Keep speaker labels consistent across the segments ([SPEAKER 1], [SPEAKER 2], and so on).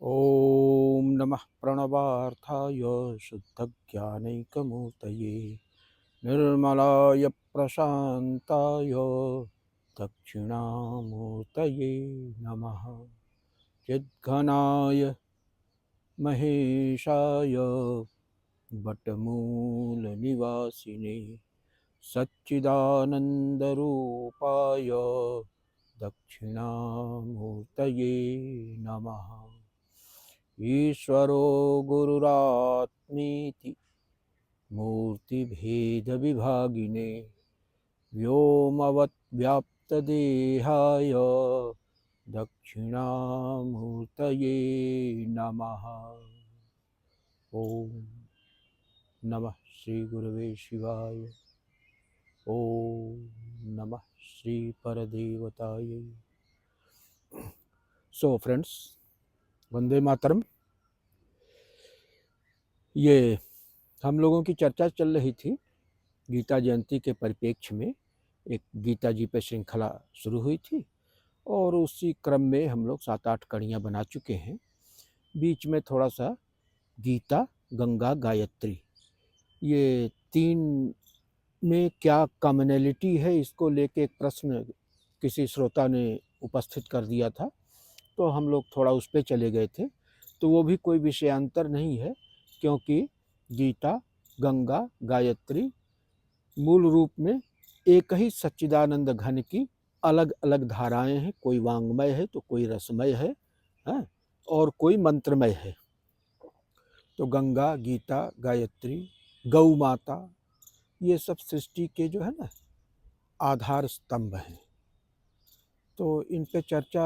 [SPEAKER 1] ॐ नमः प्रणवार्थाय शुद्धज्ञानैकमूर्तये निर्मलाय प्रशान्ताय दक्षिणामूर्तये नमः। चिद्घनाय महेशाय वटमूलनिवासिने सच्चिदानन्दरूपाय दक्षिणामूर्तये नमः। ईश्वरो गुरुरात्मीति मूर्तिभेदविभागिने व्योमवद्व्याप्तदेहाय दक्षिणामूर्तये नमः। ओम नमः श्री गुरुवे शिवाय। ओम नमः श्री परदेवताय। So friends, Vande Mataram. ये हम लोगों की चर्चा चल रही थी गीता जयंती के परिप्रेक्ष्य में। एक गीता जी पे श्रृंखला शुरू हुई थी और उसी क्रम में हम लोग 7-8 कड़ियाँ बना चुके हैं। बीच में थोड़ा सा गीता, गंगा, गायत्री, ये 3 में क्या कॉमनैलिटी है, इसको लेके एक प्रश्न किसी श्रोता ने उपस्थित कर दिया था, तो हम लोग थोड़ा उस पर चले गए थे। तो वो भी कोई विषयांतर नहीं है, क्योंकि गीता, गंगा, गायत्री मूल रूप में एक ही सच्चिदानंद घन की अलग अलग धाराएं हैं। कोई वांग्मय है तो कोई रसमय है, और कोई मंत्रमय है। तो गंगा, गीता, गायत्री, गौ माता, ये सब सृष्टि के जो है ना आधार स्तंभ हैं। तो इन पे चर्चा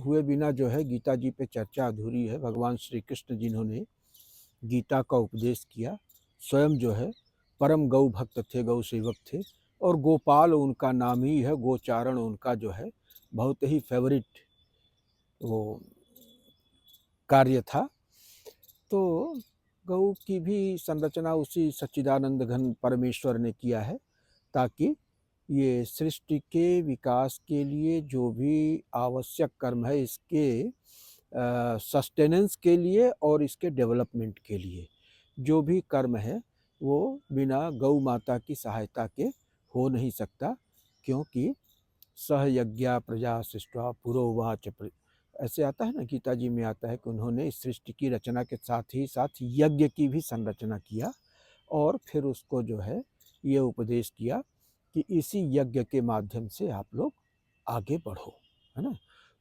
[SPEAKER 1] हुए बिना जो है गीता जी पे चर्चा अधूरी है। भगवान श्री कृष्ण जिन्होंने गीता का उपदेश किया, स्वयं जो है परम गौ भक्त थे, गौ सेवक थे, और गोपाल उनका नाम ही है। गोचारण उनका जो है बहुत ही फेवरेट वो कार्य था। तो गौ की भी संरचना उसी सच्चिदानंद घन परमेश्वर ने किया है, ताकि ये सृष्टि के विकास के लिए जो भी आवश्यक कर्म है, इसके सस्टेनेंस के लिए और इसके डेवलपमेंट के लिए जो भी कर्म है वो बिना गौ माता की सहायता के हो नहीं सकता। क्योंकि सह यज्ञा प्रजा सृष्टा पुरोवाच, ऐसे आता है ना, गीता जी में आता है कि उन्होंने इस सृष्टि की रचना के साथ ही साथ यज्ञ की भी संरचना किया, और फिर उसको जो है ये उपदेश किया कि इसी यज्ञ के माध्यम से आप लोग आगे बढ़ो, है ना।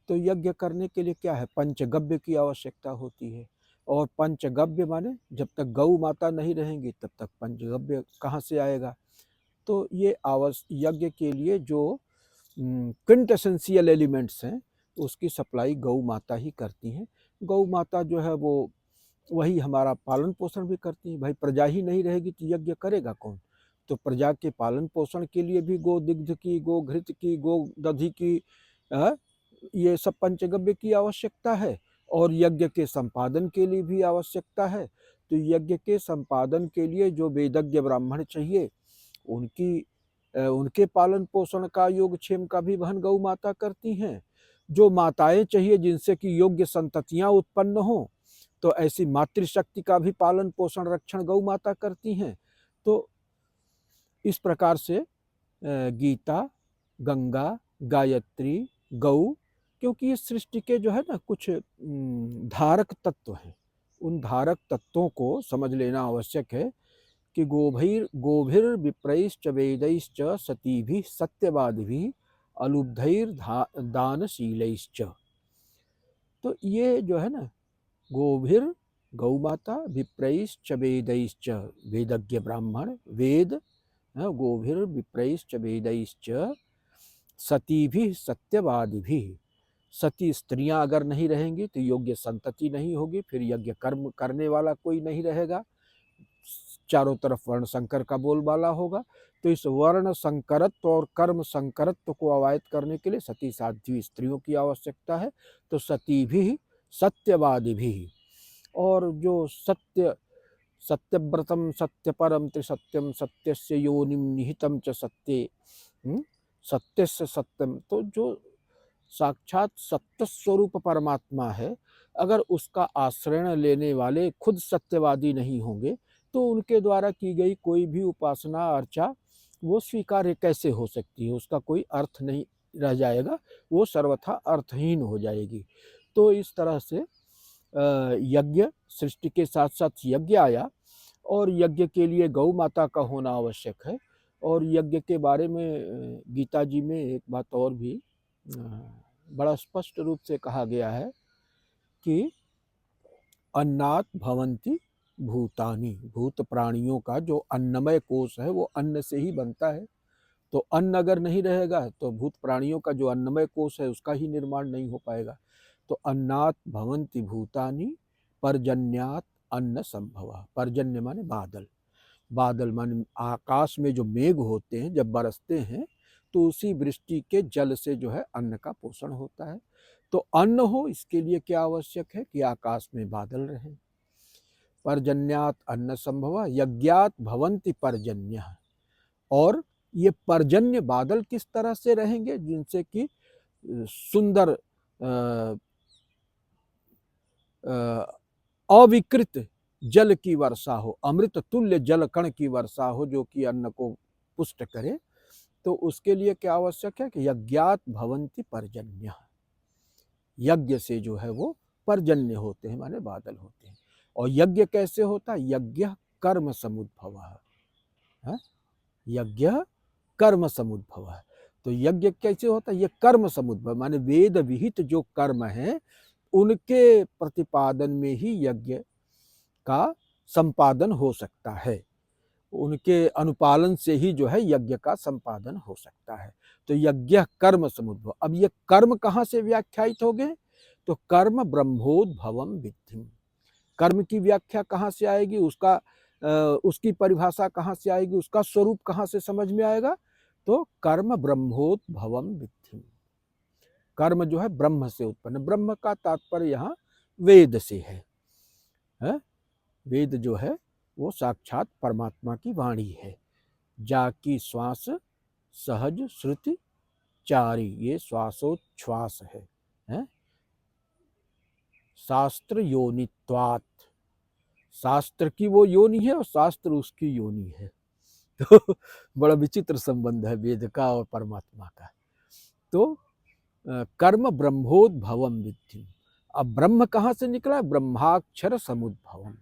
[SPEAKER 1] तो यज्ञ करने के लिए क्या है, पंचगव्य की आवश्यकता होती है। और पंचगव्य माने जब तक गौ माता नहीं रहेंगी तब तक पंचगव्य कहाँ से आएगा। तो ये यज्ञ के लिए जो क्विंटेसेंशियल एलिमेंट्स हैं उसकी सप्लाई गौ माता ही करती हैं। गौ माता जो है वो वही हमारा पालन पोषण भी करती है। भाई प्रजा ही नहीं रहेगी तो यज्ञ करेगा कौन। तो प्रजा के पालन पोषण के लिए भी गो दिग्ध की, गो घृत की, गो दधि की, ये सब पंचगव्य की आवश्यकता है। और यज्ञ के संपादन के लिए भी आवश्यकता है। तो यज्ञ के संपादन के लिए जो वेदज्ञ ब्राह्मण चाहिए, उनके पालन पोषण का, योगक्षेम का भी वहन गौ माता करती हैं। जो माताएं चाहिए जिनसे कि योग्य संततियां उत्पन्न हो, तो ऐसी मातृशक्ति का भी पालन पोषण रक्षण गौ माता करती हैं। तो इस प्रकार से गीता, गंगा, गायत्री, गौ, क्योंकि इस सृष्टि के जो है ना कुछ धारक तत्व हैं। उन धारक तत्वों को समझ लेना आवश्यक है कि गोभिर्विप्रैश्च वेदैश्च सतीभिः सत्यवादिभिः अलुब्धैर दानशीलैश्च। तो ये जो है ना गोभिर, गौ माता, विप्रैश्च वेदैश्च, वेदज्ञ ब्राह्मण, वेद, गोभिर विप्रैश्च वेदैश्च सतीभिः सत्यवादिभिः। सती स्त्रियां अगर नहीं रहेंगी तो योग्य संतति नहीं होगी, फिर यज्ञ कर्म करने वाला कोई नहीं रहेगा, चारों तरफ वर्ण संकर का बोलबाला होगा। तो इस वर्ण संकरत्व और कर्म संकरत्व को अवैध करने के लिए सती साध्वी स्त्रियों की आवश्यकता है। तो सती भी सत्यवादी भी, और जो सत्यव्रतम सत्यपरम त्रिसत्यम सत्यस्य योनिम निहितम च सत्ये, सत्यस्य सत्यम, तो जो साक्षात सत्य स्वरूप परमात्मा है, अगर उसका आश्रय लेने वाले खुद सत्यवादी नहीं होंगे तो उनके द्वारा की गई कोई भी उपासना अर्चा वो स्वीकार्य कैसे हो सकती है, उसका कोई अर्थ नहीं रह जाएगा, वो सर्वथा अर्थहीन हो जाएगी। तो इस तरह से यज्ञ, सृष्टि के साथ साथ यज्ञ आया और यज्ञ के लिए गौ माता का होना आवश्यक है। और यज्ञ के बारे में गीता जी में एक बात और भी बड़ा स्पष्ट रूप से कहा गया है कि अन्नात् भवन्ति भूतानि, भूत प्राणियों का जो अन्नमय कोश है वो अन्न से ही बनता है। तो अन्न अगर नहीं रहेगा तो भूत प्राणियों का जो अन्नमय कोश है उसका ही निर्माण नहीं हो पाएगा। तो अन्नात् भवन्ति भूतानि पर्जन्यात् अन्न संभवः। पर्जन्य माने बादल, बादल माने आकाश में जो मेघ होते हैं जब बरसते हैं तो उसी वृष्टि के जल से जो है अन्न का पोषण होता है। तो अन्न हो इसके लिए क्या आवश्यक है कि आकाश में बादल रहें। पर्जन्यात् अन्न संभवः यज्ञात् भवन्ति पर्जन्यः। और ये पर्जन्य बादल किस तरह से रहेंगे, जिनसे कि सुंदर अविकृत जल की वर्षा हो, अमृत तुल्य जल कण की वर्षा हो जो कि अन्न को पुष्ट करे। तो उसके लिए क्या आवश्यक है कि यज्ञात् भवन्ति पर्जन्यः, यज्ञ से जो है वो पर्जन्य होते हैं माने बादल होते हैं। और यज्ञ कैसे होता है, यज्ञ कर्म समुद्भवः, यज्ञ कर्म समुद्भव है। तो यज्ञ कैसे होता है, ये कर्म समुद्भव माने वेद विहित जो कर्म है उनके प्रतिपादन में ही यज्ञ का संपादन हो सकता है, उनके अनुपालन से ही जो है यज्ञ का संपादन हो सकता है। तो यज्ञ कर्म समुद्भव। अब ये कर्म कहाँ से व्याख्यायित हो गए, तो कर्म ब्रह्मोद्भवम विद्धिम। कर्म की व्याख्या कहाँ से आएगी, उसकी परिभाषा कहाँ से आएगी, उसका स्वरूप कहाँ से समझ में आएगा, तो कर्म ब्रह्मोद्भवम विद्धिम। कर्म जो है ब्रह्म से उत्पन्न, ब्रह्म का तात्पर्य यहाँ वेद से है। वेद जो है वो साक्षात परमात्मा की वाणी है। जाकी श्वास सहज श्रुति चारी, ये श्वासोच्छ्वास है। शास्त्र योनित्वात्, शास्त्र की वो योनि है और शास्त्र उसकी योनि है। तो बड़ा विचित्र संबंध है वेद का और परमात्मा का। तो कर्म ब्रह्मोद्भवम विद्धि। अब ब्रह्म कहाँ से निकला, ब्रह्माक्षर समुद्भवम।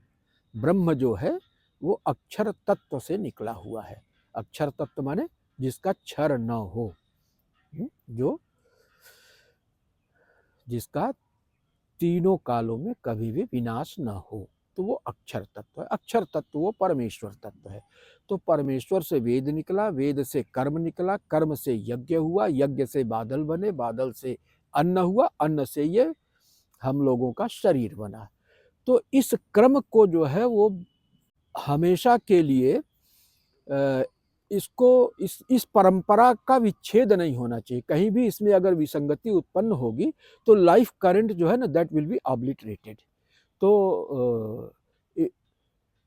[SPEAKER 1] ब्रह्म जो है वो अक्षर तत्व से निकला हुआ है। अक्षर तत्व माने जिसका क्षर न हो, जो जिसका तीनों कालों में कभी भी विनाश न हो, तो वो अक्षर तत्व है। अक्षर तत्व वो परमेश्वर तत्व है। तो परमेश्वर से वेद निकला, वेद से कर्म निकला, कर्म से यज्ञ हुआ, यज्ञ से बादल बने, बादल से अन्न हुआ, अन्न से ये हम लोगों का शरीर बना। तो इस क्रम को जो है वो हमेशा के लिए इस परंपरा का विच्छेद नहीं होना चाहिए। कहीं भी इसमें अगर विसंगति उत्पन्न होगी तो लाइफ करंट जो है ना, दैट विल बी ऑब्लिटरेटेड। तो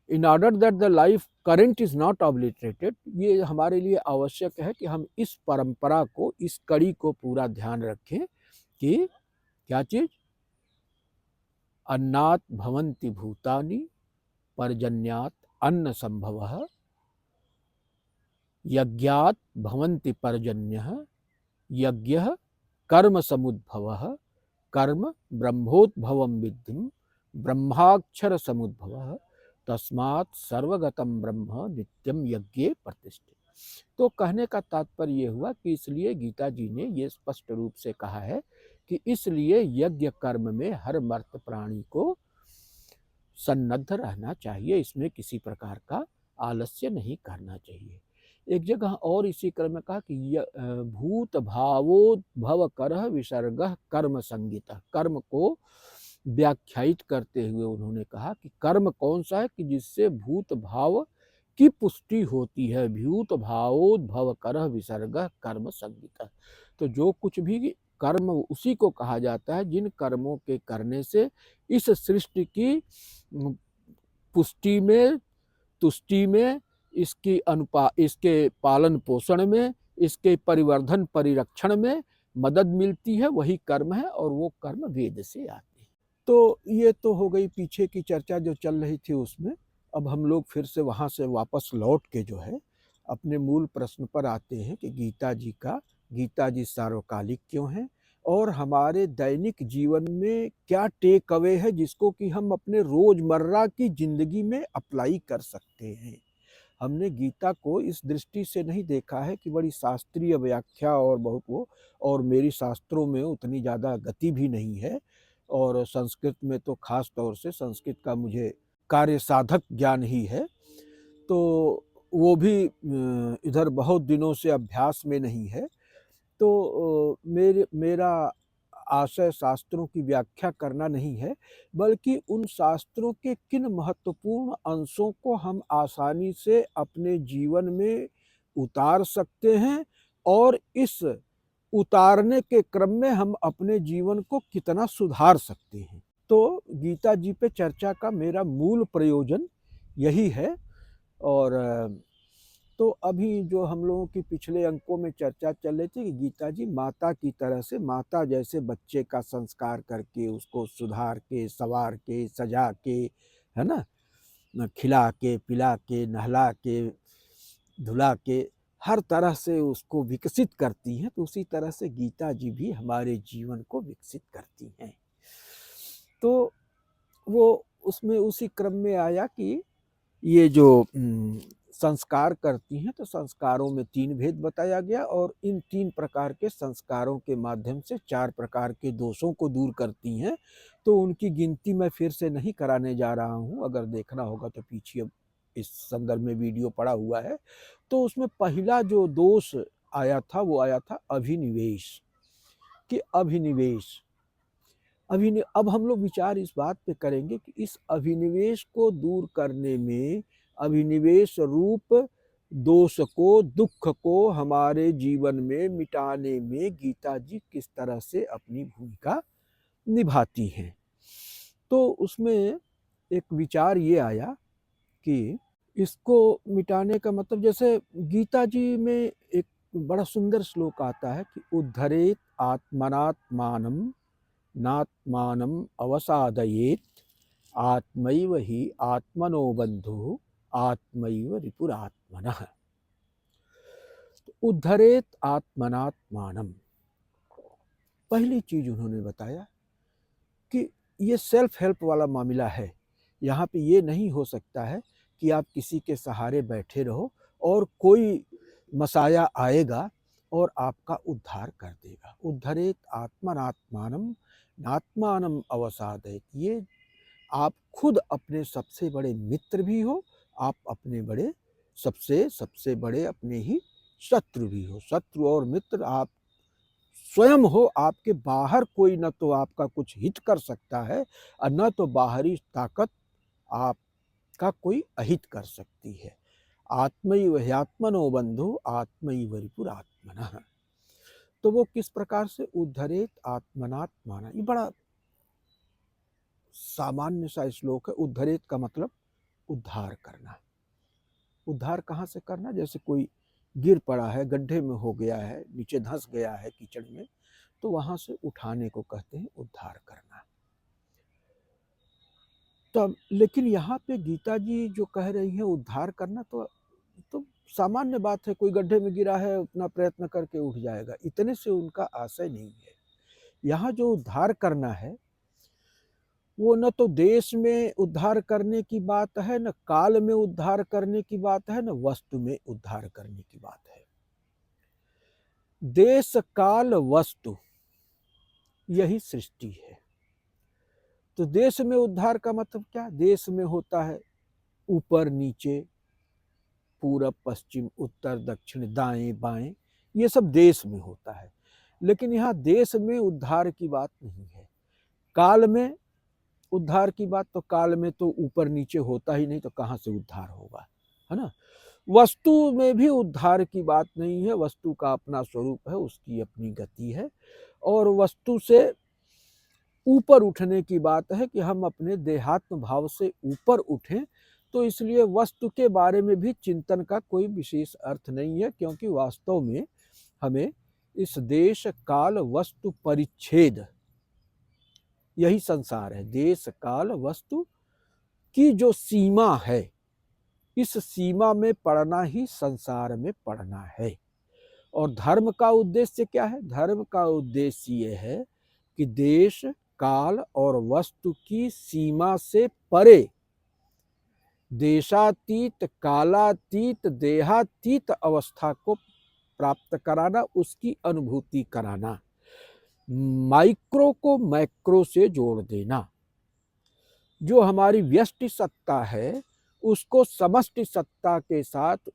[SPEAKER 1] in order that the life current is not obliterated, ये हमारे लिए आवश्यक है कि हम इस परंपरा को, इस कड़ी को पूरा ध्यान रखें कि क्या चीज, अन्नात् भवन्ति भूतानि पर्जन्यात् अन्न संभवः यज्ञात् भवन्ति पर्जन्यः यज्ञः कर्म समुद्भवः कर्म ब्रह्मोद्भवं विद्धिं ब्रह्माक्षर समुद्भवः तस्मात् सर्वगतं ब्रह्म नित्यं यज्ञे प्रतिष्ठित। तो कहने का तात्पर्य ये हुआ कि इसलिए गीता जी ने ये स्पष्ट रूप से कहा है कि इसलिए यज्ञ कर्म में हर मर्त प्राणी को सन्नद्ध रहना चाहिए, इसमें किसी प्रकार का आलस्य नहीं करना चाहिए। एक जगह और इसी क्रम में कहा कि भूत भावोद्भव करह विसर्गः कर्म संगीतः। कर्म को व्याख्यायित करते हुए उन्होंने कहा कि कर्म कौन सा है कि जिससे भूत भाव की पुष्टि होती है। भूत भावोद्भव करह विसर्गः कर्म संगीतः। तो जो कुछ भी कर्म उसी को कहा जाता है जिन कर्मों के करने से इस सृष्टि की पुष्टि में, तुष्टि में, इसके पालन पोषण में, इसके परिवर्धन परिरक्षण में मदद मिलती है, वही कर्म है। और वो कर्म वेद से आते हैं। तो ये तो हो गई पीछे की चर्चा जो चल रही थी उसमें। अब हम लोग फिर से वहाँ से वापस लौट के जो है अपने मूल प्रश्न पर आते हैं कि गीता जी सार्वकालिक क्यों है और हमारे दैनिक जीवन में क्या टेक अवे है जिसको कि हम अपने रोजमर्रा की जिंदगी में अप्लाई कर सकते हैं। हमने गीता को इस दृष्टि से नहीं देखा है कि बड़ी शास्त्रीय व्याख्या और बहुत वो, और मेरी शास्त्रों में उतनी ज़्यादा गति भी नहीं है और संस्कृत में तो खास तौर से संस्कृत का मुझे कार्य साधक ज्ञान ही है, तो वो भी इधर बहुत दिनों से अभ्यास में नहीं है। तो मेरा आशय शास्त्रों की व्याख्या करना नहीं है, बल्कि उन शास्त्रों के किन महत्वपूर्ण अंशों को हम आसानी से अपने जीवन में उतार सकते हैं और इस उतारने के क्रम में हम अपने जीवन को कितना सुधार सकते हैं। तो गीता जी पे चर्चा का मेरा मूल प्रयोजन यही है। और तो अभी जो हम लोगों की पिछले अंकों में चर्चा चल रही थी कि गीता जी माता की तरह से, माता जैसे बच्चे का संस्कार करके उसको सुधार के, संवार के, सजा के, है ना, खिला के, पिला के, नहला के, धुला के, हर तरह से उसको विकसित करती हैं। तो उसी तरह से गीता जी भी हमारे जीवन को विकसित करती हैं। तो वो उसमें उसी क्रम में आया कि ये जो संस्कार करती हैं, तो संस्कारों में 3 भेद बताया गया और इन 3 प्रकार के संस्कारों के माध्यम से 4 प्रकार के दोषों को दूर करती हैं। तो उनकी गिनती मैं फिर से नहीं कराने जा रहा हूँ, अगर देखना होगा तो पीछे इस संदर्भ में वीडियो पड़ा हुआ है। तो उसमें पहला जो दोष आया था वो आया था अभिनिवेश, कि अब हम लोग विचार इस बात पे करेंगे कि इस अभिनिवेश को दूर करने में, अभिनिवेश रूप दोष को, दुख को हमारे जीवन में मिटाने में गीता जी किस तरह से अपनी भूमिका निभाती हैं। तो उसमें एक विचार ये आया कि इसको मिटाने का मतलब, जैसे गीता जी में एक बड़ा सुंदर श्लोक आता है कि उद्धरेत आत्मनात्मानम नात्मानम अवसादयेत आत्मैव हि आत्मनो बंधु आत्मैव रिपुरात्मनः। उद्धरेत आत्मनात्मानम, पहली चीज उन्होंने बताया कि ये सेल्फ हेल्प वाला मामला है। यहाँ पे ये नहीं हो सकता है कि आप किसी के सहारे बैठे रहो और कोई मसाया आएगा और आपका उद्धार कर देगा। उद्धरेत आत्मनात्मानम नात्मानम अवसादयेत, ये आप खुद अपने सबसे बड़े मित्र भी हो, आप अपने बड़े सबसे बड़े अपने ही शत्रु भी हो। शत्रु और मित्र आप स्वयं हो, आपके बाहर कोई न तो आपका कुछ हित कर सकता है और न तो बाहरी ताकत आपका कोई अहित कर सकती है। आत्मैव ह्यात्मनो बंधु आत्मैव रिपुरात्मनः। तो वो किस प्रकार से उद्धरेत आत्मनात्मानः, ये बड़ा सामान्य सा श्लोक है। उद्धरेत का मतलब उद्धार करना। उद्धार कहाँ से करना? जैसे कोई गिर पड़ा है, गड्ढे में हो गया है, नीचे धंस गया है कीचड़ में, तो वहां से उठाने को कहते हैं उद्धार करना। तब लेकिन यहाँ पे गीता जी जो कह रही है उद्धार करना, तो सामान्य बात है, कोई गड्ढे में गिरा है उतना प्रयत्न करके उठ जाएगा, इतने से उनका आशय नहीं है। यहाँ जो उद्धार करना है वो न तो देश में उद्धार करने की बात है, न काल में उद्धार करने की बात है, न वस्तु में उद्धार करने की बात है। देश काल वस्तु यही सृष्टि है। तो देश में उद्धार का मतलब क्या? देश में होता है ऊपर नीचे, पूरब पश्चिम, उत्तर दक्षिण, दाएं बाएं, ये सब देश में होता है। लेकिन यहाँ देश में उद्धार की बात नहीं है। काल में उद्धार की बात, तो काल में तो ऊपर नीचे होता ही नहीं, तो कहाँ से उद्धार होगा, है ना। वस्तु में भी उद्धार की बात नहीं है। वस्तु का अपना स्वरूप है, उसकी अपनी गति है, और वस्तु से ऊपर उठने की बात है कि हम अपने देहात्म भाव से ऊपर उठें। तो इसलिए वस्तु के बारे में भी चिंतन का कोई विशेष अर्थ नहीं है, क्योंकि वास्तव में हमें इस देश काल वस्तु परिच्छेद यही संसार है। देश काल वस्तु की जो सीमा है, इस सीमा में पढ़ना ही संसार में पढ़ना है। और धर्म का उद्देश्य क्या है? धर्म का उद्देश्य ये है कि देश काल और वस्तु की सीमा से परे देशातीत, कालातीत, देहातीत अवस्था को प्राप्त कराना, उसकी अनुभूति कराना, माइक्रो को मैक्रो से जोड़ देना। जो हमारी व्यष्टि सत्ता है उसको समष्टि सत्ता के साथ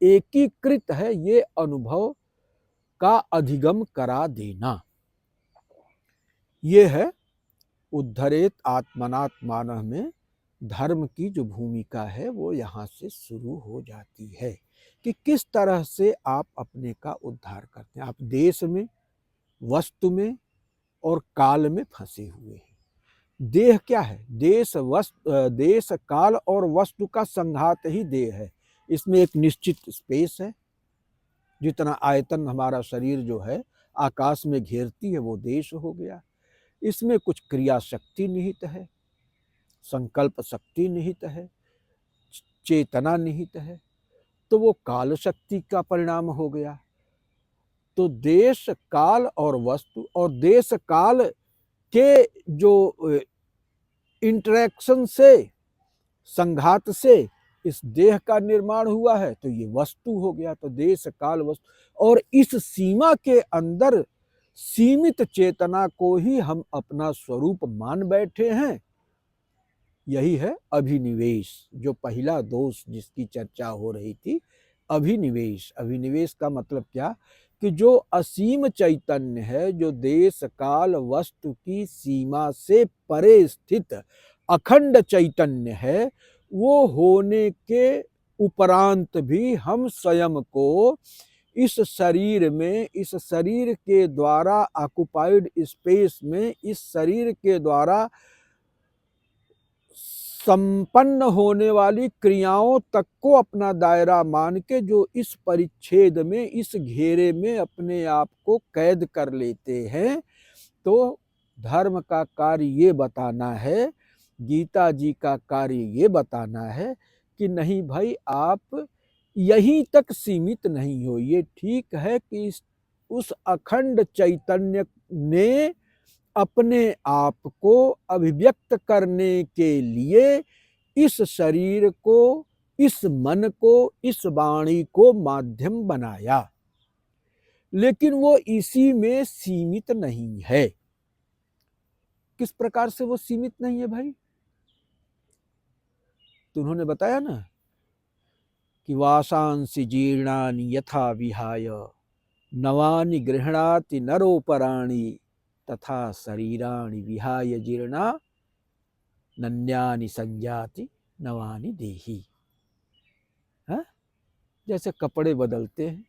[SPEAKER 1] एकीकृत है, ये अनुभव का अधिगम करा देना। ये है उद्धरेत आत्मनात्मानः में धर्म की जो भूमिका है वो यहाँ से शुरू हो जाती है कि किस तरह से आप अपने का उद्धार करते हैं। आप देश में, वस्तु में और काल में फंसे हुए हैं। देह क्या है? देश, काल और वस्तु का संघात ही देह है। इसमें एक निश्चित स्पेस है। जितना आयतन हमारा शरीर जो है आकाश में घेरती है वो देश हो गया। इसमें कुछ क्रिया शक्ति निहित है, संकल्प शक्ति निहित है, चेतना निहित है, तो वो काल शक्ति का परिणाम हो गया। तो देश, काल और वस्तु और देश काल के जो इंटरेक्शन से, संघात से इस देह का निर्माण हुआ है, तो ये वस्तु हो गया। तो देश काल वस्तु, और इस सीमा के अंदर सीमित चेतना को ही हम अपना स्वरूप मान बैठे हैं। यही है अभिनिवेश। जो पहला दोष जिसकी चर्चा हो रही थी, अभिनिवेश। अभिनिवेश का मतलब क्या? कि जो असीम चैतन्य है, जो देश काल वस्तु की सीमा से परे स्थित अखंड चैतन्य है, वो होने के उपरांत भी हम स्वयं को इस शरीर में, इस शरीर के द्वारा ऑक्युपाइड स्पेस में, इस शरीर के द्वारा संपन्न होने वाली क्रियाओं तक को अपना दायरा मान के जो इस परिच्छेद में, इस घेरे में अपने आप को कैद कर लेते हैं, तो धर्म का कार्य ये बताना है, गीता जी का कार्य ये बताना है कि नहीं भाई, आप यहीं तक सीमित नहीं हो। ये ठीक है कि उस अखंड चैतन्य ने अपने आप को अभिव्यक्त करने के लिए इस शरीर को, इस मन को, इस वाणी को माध्यम बनाया, लेकिन वो इसी में सीमित नहीं है। किस प्रकार से वो सीमित नहीं है भाई? तो उन्होंने बताया ना कि वासांसि जीर्णानि यथा विहाय नवानि गृह्णाति नरोपराणि तथा शरीराणि विहाय जीर्णा नन्यानि संजाति नवानि देहि। है? जैसे कपड़े बदलते हैं,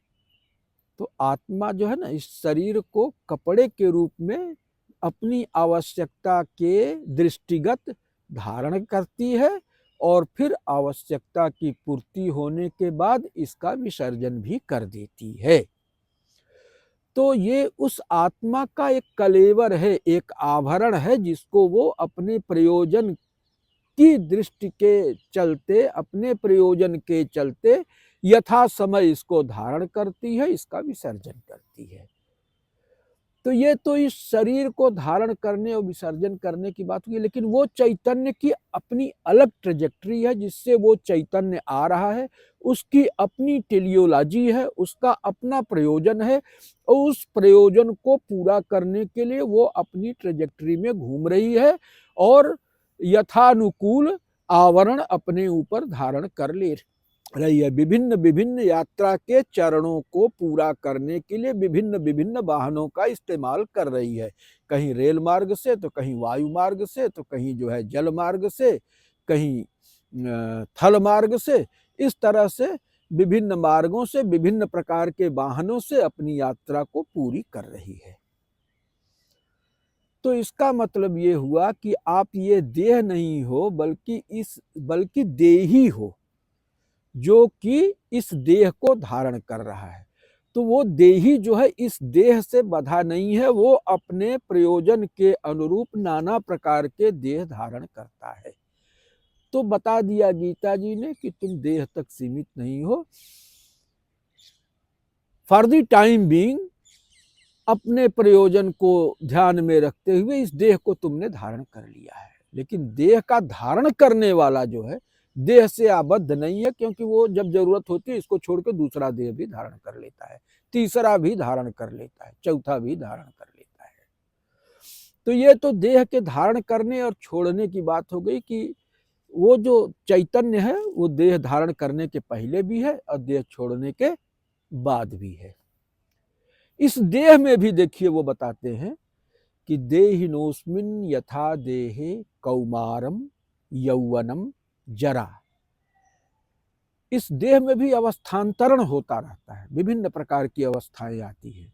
[SPEAKER 1] तो आत्मा जो है ना, इस शरीर को कपड़े के रूप में अपनी आवश्यकता के दृष्टिगत धारण करती है और फिर आवश्यकता की पूर्ति होने के बाद इसका विसर्जन भी कर देती है। तो ये उस आत्मा का एक कलेवर है, एक आभरण है, जिसको वो अपने प्रयोजन की दृष्टि के चलते, अपने प्रयोजन के चलते यथा समय इसको धारण करती है, इसका विसर्जन करती है। तो ये तो इस शरीर को धारण करने और विसर्जन करने की बात हुई, लेकिन वो चैतन्य की अपनी अलग ट्रेजेक्टरी है, जिससे वो चैतन्य आ रहा है, उसकी अपनी टेलियोलॉजी है, उसका अपना प्रयोजन है, और उस प्रयोजन को पूरा करने के लिए वो अपनी ट्रेजेक्टरी में घूम रही है और यथानुकूल आवरण अपने ऊपर धारण कर ले रही है। विभिन्न विभिन्न यात्रा के चरणों को पूरा करने के लिए विभिन्न विभिन्न वाहनों का इस्तेमाल कर रही है। कहीं रेल मार्ग से, तो कहीं वायु मार्ग से, तो कहीं जो है जल मार्ग से, कहीं थल मार्ग से। इस तरह से विभिन्न मार्गों से, विभिन्न प्रकार के वाहनों से अपनी यात्रा को पूरी कर रही है। तो इसका मतलब ये हुआ कि आप ये देह नहीं हो, बल्कि देही हो, जो कि इस देह को धारण कर रहा है। तो वो देही जो है इस देह से बंधा नहीं है, वो अपने प्रयोजन के अनुरूप नाना प्रकार के देह धारण करता है। तो बता दिया गीता जी ने कि तुम देह तक सीमित नहीं हो, फॉर द टाइम बीइंग अपने प्रयोजन को ध्यान में रखते हुए इस देह को तुमने धारण कर लिया है। लेकिन देह का धारण करने वाला जो है देह से आबद्ध नहीं है, क्योंकि वो जब जरूरत होती है इसको छोड़ के दूसरा देह भी धारण कर लेता है, तीसरा भी धारण कर लेता है, चौथा भी धारण कर लेता है। तो ये तो देह के धारण करने और छोड़ने की बात हो गई कि वो जो चैतन्य है वो देह धारण करने के पहले भी है और देह छोड़ने के बाद भी है। इस देह में भी देखिए वो बताते हैं कि देहिनोस्मिन यथा देहे कौमारम यौवनम जरा। इस देह में भी अवस्थांतरण होता रहता है, विभिन्न प्रकार की अवस्थाएं आती हैं।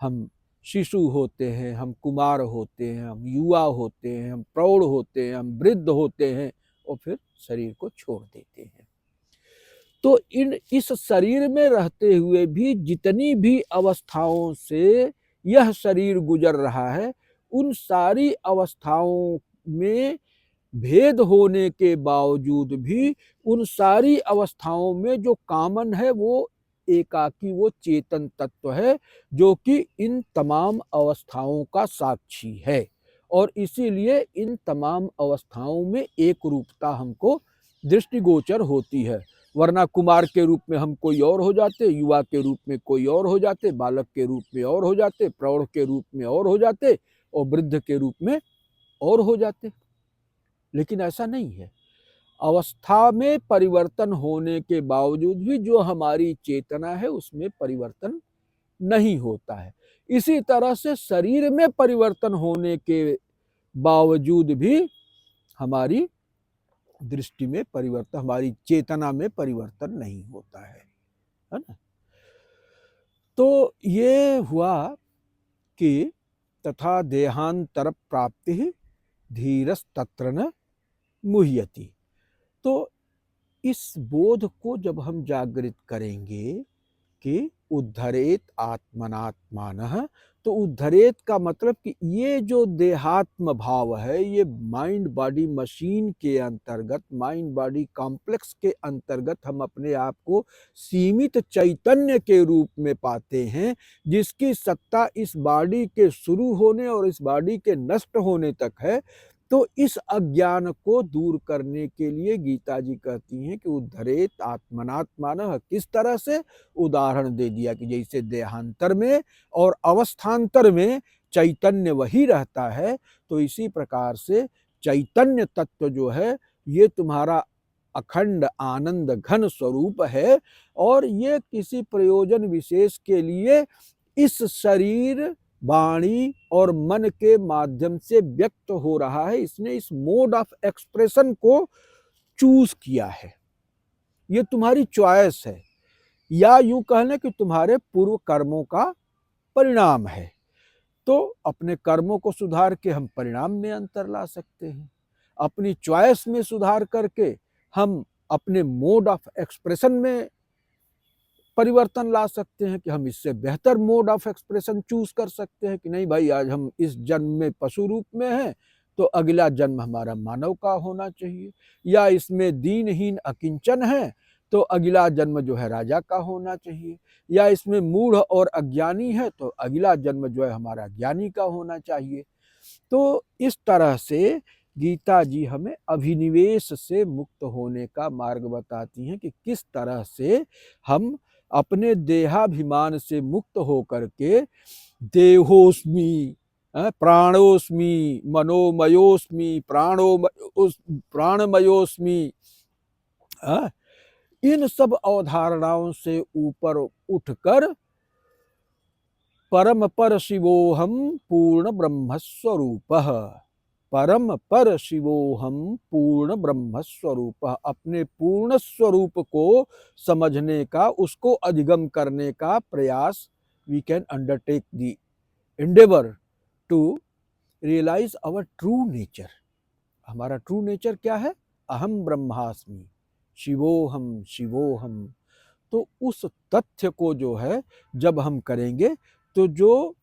[SPEAKER 1] हम शिशु होते हैं, हम कुमार होते हैं, हम युवा होते हैं, हम प्रौढ़ होते हैं, हम वृद्ध होते हैं और फिर शरीर को छोड़ देते हैं। तो इस शरीर में रहते हुए भी जितनी भी अवस्थाओं से यह शरीर गुजर रहा है, उन सारी अवस्थाओं में भेद होने के बावजूद भी उन सारी अवस्थाओं में जो कॉमन है वो एकाकी, वो चेतन तत्व है जो कि इन तमाम अवस्थाओं का साक्षी है। और इसीलिए इन तमाम अवस्थाओं में एक रूपता हमको दृष्टिगोचर होती है। वरना कुमार के रूप में हम कोई और हो जाते, युवा के रूप में कोई और हो जाते, बालक के रूप में और हो जाते, प्रौढ़ के रूप में और हो जाते और वृद्ध के रूप में और हो जाते। लेकिन ऐसा नहीं है। अवस्था में परिवर्तन होने के बावजूद भी जो हमारी चेतना है उसमें परिवर्तन नहीं होता है। इसी तरह से शरीर में परिवर्तन होने के बावजूद भी हमारी दृष्टि में परिवर्तन, हमारी चेतना में परिवर्तन नहीं होता है ना। तो ये हुआ कि तथा देहांतर प्राप्ति धीरस्तत्र न मुह्यति। तो इस बोध को जब हम जागृत करेंगे कि उद्धरेत आत्मनात्मानः, तो उद्धरेत का मतलब कि ये जो देहात्म भाव है ये माइंड बॉडी मशीन के अंतर्गत, माइंड बॉडी कॉम्प्लेक्स के अंतर्गत हम अपने आप को सीमित चैतन्य के रूप में पाते हैं, जिसकी सत्ता इस बॉडी के शुरू होने और इस बॉडी के नष्ट होने तक है। तो इस अज्ञान को दूर करने के लिए गीता जी कहती हैं कि उद्धरेत आत्मनात्मानः। किस तरह से? उदाहरण दे दिया कि जैसे देहांतर में और अवस्थांतर में चैतन्य वही रहता है, तो इसी प्रकार से चैतन्य तत्व जो है ये तुम्हारा अखंड आनंद घन स्वरूप है और ये किसी प्रयोजन विशेष के लिए इस शरीर, वाणी और मन के माध्यम से व्यक्त हो रहा है। इसने इस मोड ऑफ एक्सप्रेशन को चूज किया है, ये तुम्हारी चॉइस है, या यूं कह लें कि तुम्हारे पूर्व कर्मों का परिणाम है। तो अपने कर्मों को सुधार के हम परिणाम में अंतर ला सकते हैं, अपनी चॉइस में सुधार करके हम अपने मोड ऑफ एक्सप्रेशन में परिवर्तन ला सकते हैं कि हम इससे बेहतर मोड ऑफ एक्सप्रेशन चूज कर सकते हैं कि नहीं भाई, आज हम इस जन्म में पशु रूप में हैं तो अगला जन्म हमारा मानव का होना चाहिए, या इसमें दीनहीन अकिंचन है तो अगला जन्म जो है राजा का होना चाहिए, या इसमें मूढ़ और अज्ञानी है तो अगला जन्म जो है हमारा ज्ञानी का होना चाहिए। तो इस तरह से गीता जी हमें अभिनिवेश से मुक्त होने का मार्ग बताती हैं कि किस तरह से हम अपने देहाभिमान से मुक्त होकर के देहोस्मि, प्राणोस्मि, मनोमयोस्मि, प्राणमयोस्मि, इन सब अवधारणाओं से ऊपर उठकर परम पर शिवोहम पूर्ण ब्रह्म स्वरूपः, परम पर शिवोहम पूर्ण ब्रह्म स्वरूप, अपने पूर्ण स्वरूप को समझने का, उसको अधिगम करने का प्रयास we can undertake the endeavour to realise our true nature. हमारा ट्रू नेचर क्या है? अहम ब्रह्मास्मि, शिवोहम शिवोहम। तो उस तथ्य को जो है जब हम करेंगे तो जो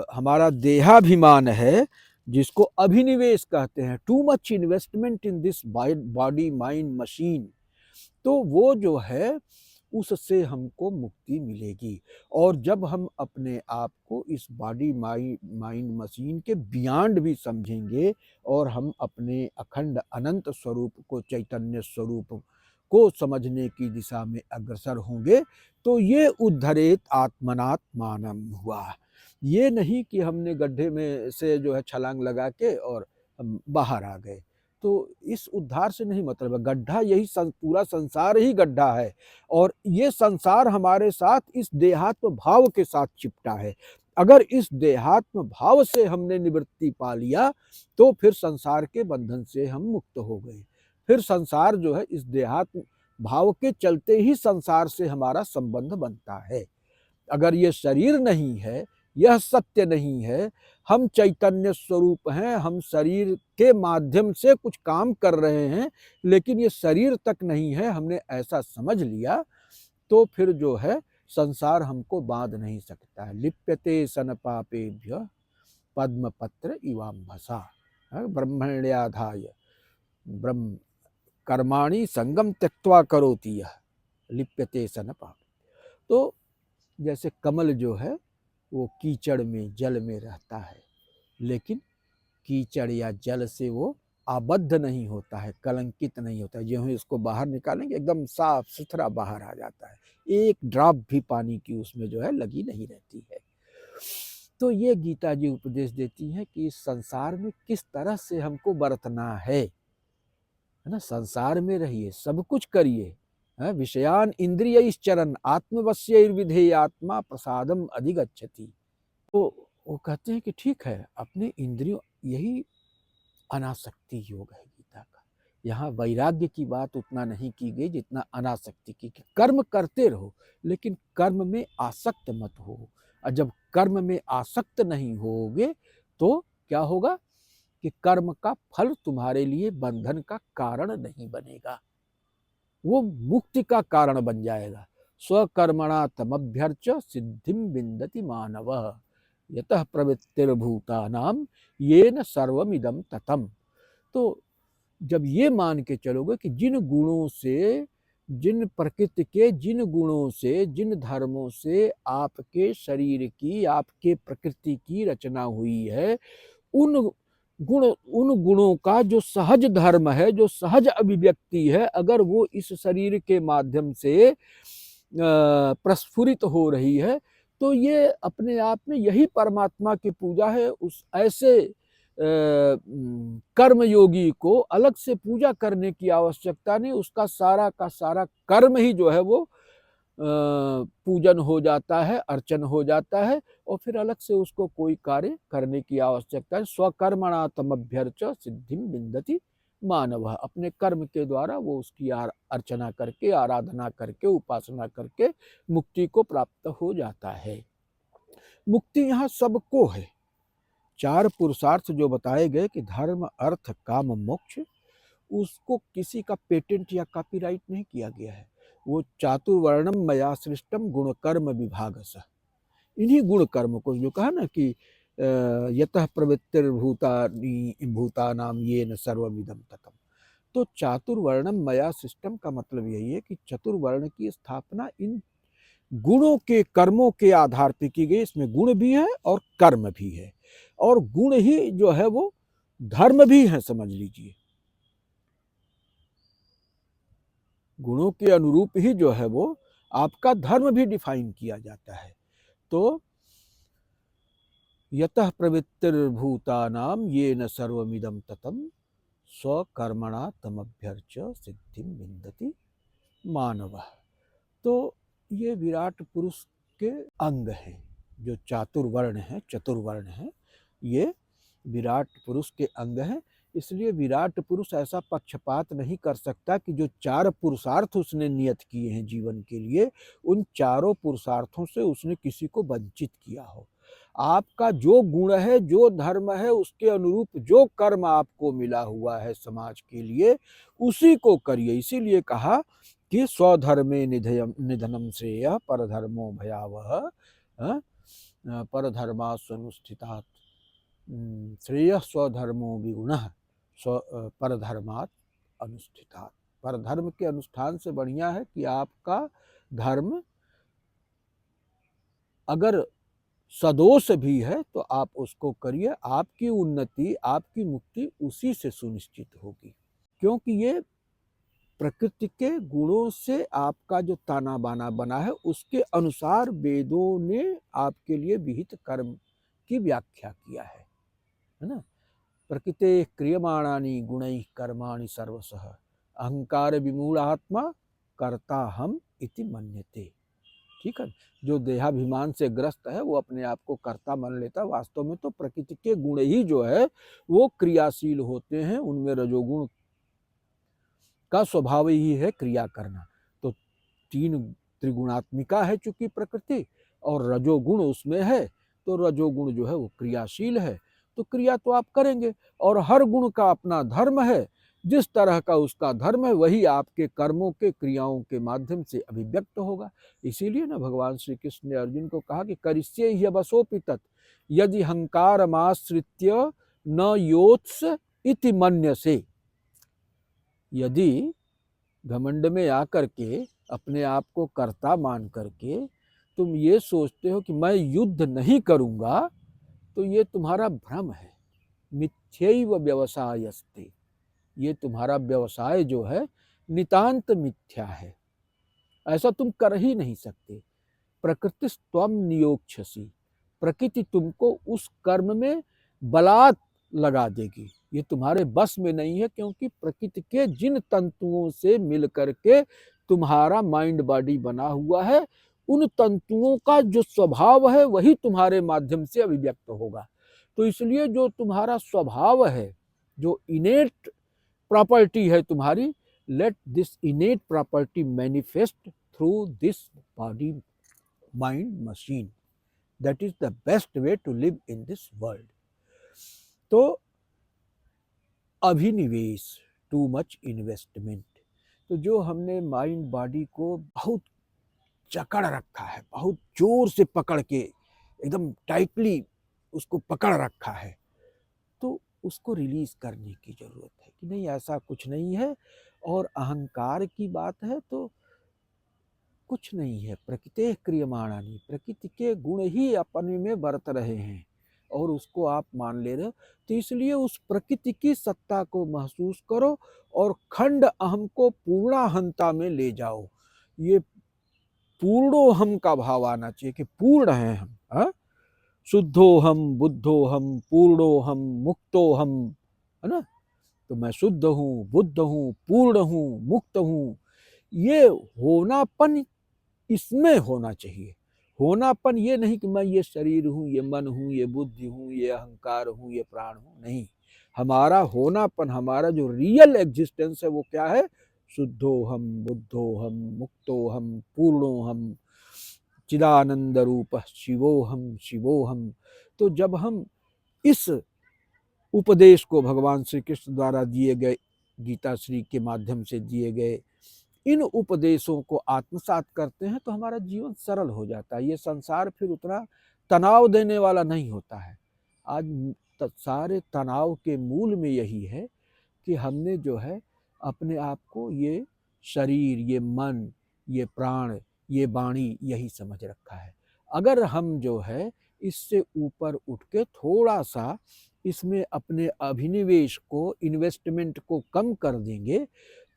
[SPEAKER 1] हमारा देहाभिमान है, जिसको अभिनिवेश कहते हैं, too much investment in this body mind machine, तो वो जो है उससे हमको मुक्ति मिलेगी। और जब हम अपने आप को इस बॉडी माइंड मशीन के बियॉन्ड भी समझेंगे और हम अपने अखंड अनंत स्वरूप को, चैतन्य स्वरूप को समझने की दिशा में अग्रसर होंगे, तो ये उद्धरेत आत्मनात्मानम हुआ। ये नहीं कि हमने गड्ढे में से जो है छलांग लगा के और हम बाहर आ गए। तो इस उद्धार से नहीं मतलब है। गड्ढा यही पूरा संसार ही गड्ढा है, और ये संसार हमारे साथ इस देहात्म भाव के साथ चिपटा है। अगर इस देहात्म भाव से हमने निवृत्ति पा लिया तो फिर संसार के बंधन से हम मुक्त हो गए। फिर संसार जो है इस देहात्म भाव के चलते ही संसार से हमारा संबंध बनता है। अगर ये शरीर नहीं है, यह सत्य नहीं है, हम चैतन्य स्वरूप हैं, हम शरीर के माध्यम से कुछ काम कर रहे हैं, लेकिन ये शरीर तक नहीं है, हमने ऐसा समझ लिया, तो फिर जो है संसार हमको बांध नहीं सकता है। लिप्यते सन पापेभ्य पद्मपत्र इवाम्भसा, ब्रह्मण्याधाय ब्रह्म कर्माणि संगम त्यक्त्वा करोति यह लिप्यते सन पाप। तो जैसे कमल जो है वो कीचड़ में, जल में रहता है, लेकिन कीचड़ या जल से वो आबद्ध नहीं होता है, कलंकित नहीं होता है। जो हम इसको बाहर निकालेंगे एकदम साफ सुथरा बाहर आ जाता है, एक ड्रॉप भी पानी की उसमें जो है लगी नहीं रहती है। तो ये गीता जी उपदेश देती है कि इस संसार में किस तरह से हमको बरतना है ना। संसार में रहिए, सब कुछ करिए, विषयान इंद्रियैश्चरन् आत्मवश्यैर्विधेयात्मा प्रसादम अधिगच्छति। तो वो कहते हैं कि ठीक है, अपने इंद्रियों, यही अनासक्ति योग है गीता का। यहाँ वैराग्य की बात उतना नहीं की गई जितना अनासक्ति की, कि कर्म करते रहो लेकिन कर्म में आसक्त मत हो। और जब कर्म में आसक्त नहीं होगे तो क्या होगा कि कर्म का फल तुम्हारे लिए बंधन का कारण नहीं बनेगा, वो मुक्ति का कारण बन जाएगा। स्वकर्मणा तमभ्यर्च सिद्धिम विन्दति मानवः यतः प्रवृत्तिर्भूतानां येन सर्वमिदं ततम्। तो जब ये मान के चलोगे कि जिन गुणों से, जिन प्रकृति के जिन गुणों से, जिन धर्मों से आपके शरीर की, आपके प्रकृति की रचना हुई है, उन गुणों का जो सहज धर्म है, जो सहज अभिव्यक्ति है, अगर वो इस शरीर के माध्यम से प्रस्फुरित हो रही है, तो ये अपने आप में यही परमात्मा की पूजा है। उस ऐसे कर्मयोगी को अलग से पूजा करने की आवश्यकता नहीं, उसका सारा का सारा कर्म ही जो है वो पूजन हो जाता है, अर्चन हो जाता है, और फिर अलग से उसको कोई कार्य करने की आवश्यकता है। स्वकर्मणा तमभ्यर्च सिद्धिम विन्दति मानवः, अपने कर्म के द्वारा वो उसकी अर्चना करके, आराधना करके, उपासना करके मुक्ति को प्राप्त हो जाता है। मुक्ति यहाँ सबको है। 4 पुरुषार्थ जो बताए गए कि धर्म, अर्थ, काम, मोक्ष, उसको किसी का पेटेंट या कॉपीराइट नहीं किया गया है। वो चातुर्वर्णम मया सृष्टम गुण कर्म विभागस, इन्हीं गुण कर्म को जो कहा ना कि यतः प्रवृत्तिर्भूतानां येन सर्वमिदं ततम्। तो चातुर्वर्णम मया सृष्टम का मतलब यही है कि चतुर्वर्ण की स्थापना इन गुणों के, कर्मों के आधार पर की गई। इसमें गुण भी है और कर्म भी है, और गुण ही जो है वो धर्म भी है, समझ लीजिए। गुणों के अनुरूप ही जो है वो आपका धर्म भी डिफाइन किया जाता है। तो यतः प्रवृत्तिर्भूतानां येन सर्वमिदं ततम् स्वकर्मणा तमभ्यर्च सिद्धिं विन्दति मानवः। तो ये विराट पुरुष के अंग हैं, जो चातुर्वर्ण है, चतुर्वर्ण है, ये विराट पुरुष के अंग हैं। इसलिए विराट पुरुष ऐसा पक्षपात नहीं कर सकता कि जो 4 पुरुषार्थ उसने नियत किए हैं जीवन के लिए, उन चारों पुरुषार्थों से उसने किसी को वंचित किया हो। आपका जो गुण है, जो धर्म है, उसके अनुरूप जो कर्म आपको मिला हुआ है समाज के लिए, उसी को करिए। इसीलिए कहा कि स्वधर्मे निधनम श्रेय परधर्मो भयावह, परधर्मास्वनुष्ठितात् श्रेय स्वधर्मो विगुणः परधर्मात् अनुष्ठितात्। परधर्म के अनुष्ठान से बढ़िया है कि आपका धर्म अगर सदोष भी है तो आप उसको करिए, आपकी उन्नति आपकी मुक्ति उसी से सुनिश्चित होगी। क्योंकि ये प्रकृति के गुणों से आपका जो ताना बाना बना है उसके अनुसार वेदों ने आपके लिए विहित कर्म की व्याख्या किया है ना। प्रकृते क्रियमाणानि गुणैः कर्माणि सर्वशः अहंकार विमूढ़ आत्मा कर्ता हम इति मन्यते। ठीक है, जो देहाभिमान से ग्रस्त है वो अपने आप को कर्ता मान लेता। वास्तव में तो प्रकृति के गुण ही जो है वो क्रियाशील होते हैं, उनमें रजोगुण का स्वभाव ही है क्रिया करना। तो तीन त्रिगुणात्मिका है चूंकि प्रकृति, और रजोगुण उसमें है, तो रजोगुण जो है वो क्रियाशील है, तो क्रिया तो आप करेंगे। और हर गुण का अपना धर्म है, जिस तरह का उसका धर्म है वही आपके कर्मों के क्रियाओं के माध्यम से अभिव्यक्त होगा। इसीलिए ना भगवान श्री कृष्ण ने अर्जुन को कहा कि करिष्ये ह्यवसोऽपि तत् यदि हंकारमाश्रित्य न योत्स इति मन्यसे। यदि घमंड में आकर के अपने आप को कर्ता मान करके तुम ये सोचते हो कि मैं युद्ध नहीं करूंगा, तो ये तुम्हारा भ्रम है। मिथ्यैव व्यवसायस्ते, ये तुम्हारा व्यवसाय जो है नितांत मिथ्या है, ऐसा तुम कर ही नहीं सकते। प्रकृति त्वम नियोक्ष्यसि, प्रकृति तुमको उस कर्म में बलात् लगा देगी, ये तुम्हारे बस में नहीं है। क्योंकि प्रकृति के जिन तंतुओं से मिल करके तुम्हारा माइंड बॉडी बना हुआ है, उन तंतुओं का जो स्वभाव है वही तुम्हारे माध्यम से अभिव्यक्त होगा। तो इसलिए जो तुम्हारा स्वभाव है, जो इनेट प्रॉपर्टी है तुम्हारी, let this innate property manifest through this body mind machine, that is the best way to live in this world. तो अभिनिवेश, टू मच इन्वेस्टमेंट, तो जो हमने माइंड बॉडी को बहुत जकड़ रखा है, बहुत जोर से पकड़ के एकदम टाइटली उसको पकड़ रखा है, तो उसको रिलीज करने की जरूरत है कि नहीं ऐसा कुछ नहीं है। और अहंकार की बात है तो कुछ नहीं है, प्रकृति क्रियमाणानि, प्रकृति के गुण ही अपन में बरत रहे हैं और उसको आप मान ले रहे हो। तो इसलिए उस प्रकृति की सत्ता को महसूस करो और खंड अहम को पूर्णाहंता में ले जाओ। ये पूर्णोहम का भाव आना चाहिए कि पूर्ण है हम, शुद्धोहम बुद्धोहम पूर्णोहम मुक्तोहम, है ना। तो मैं शुद्ध हूँ, बुद्ध हूँ, पूर्ण हूँ, मुक्त हूँ, ये होनापन इसमें होना चाहिए। होनापन ये नहीं कि मैं ये शरीर हूँ, ये मन हूँ, ये बुद्धि हूँ, ये अहंकार हूँ, ये प्राण हूँ, नहीं। हमारा होनापन, हमारा जो रियल एग्जिस्टेंस है वो क्या है? शुद्धोहम बुद्धोहम मुक्तोहम पूर्णोहम चिदानंद रूप शिवोहम शिवोहम। तो जब हम इस उपदेश को भगवान श्री कृष्ण द्वारा दिए गए, गीता श्री के माध्यम से दिए गए इन उपदेशों को आत्मसात करते हैं तो हमारा जीवन सरल हो जाता है। ये संसार फिर उतना तनाव देने वाला नहीं होता है। आज सारे तनाव के मूल में यही है कि हमने जो है अपने आप को ये शरीर, ये मन, ये प्राण, ये वाणी यही समझ रखा है। अगर हम जो है इससे ऊपर उठ के थोड़ा सा इसमें अपने अभिनिवेश को, इन्वेस्टमेंट को कम कर देंगे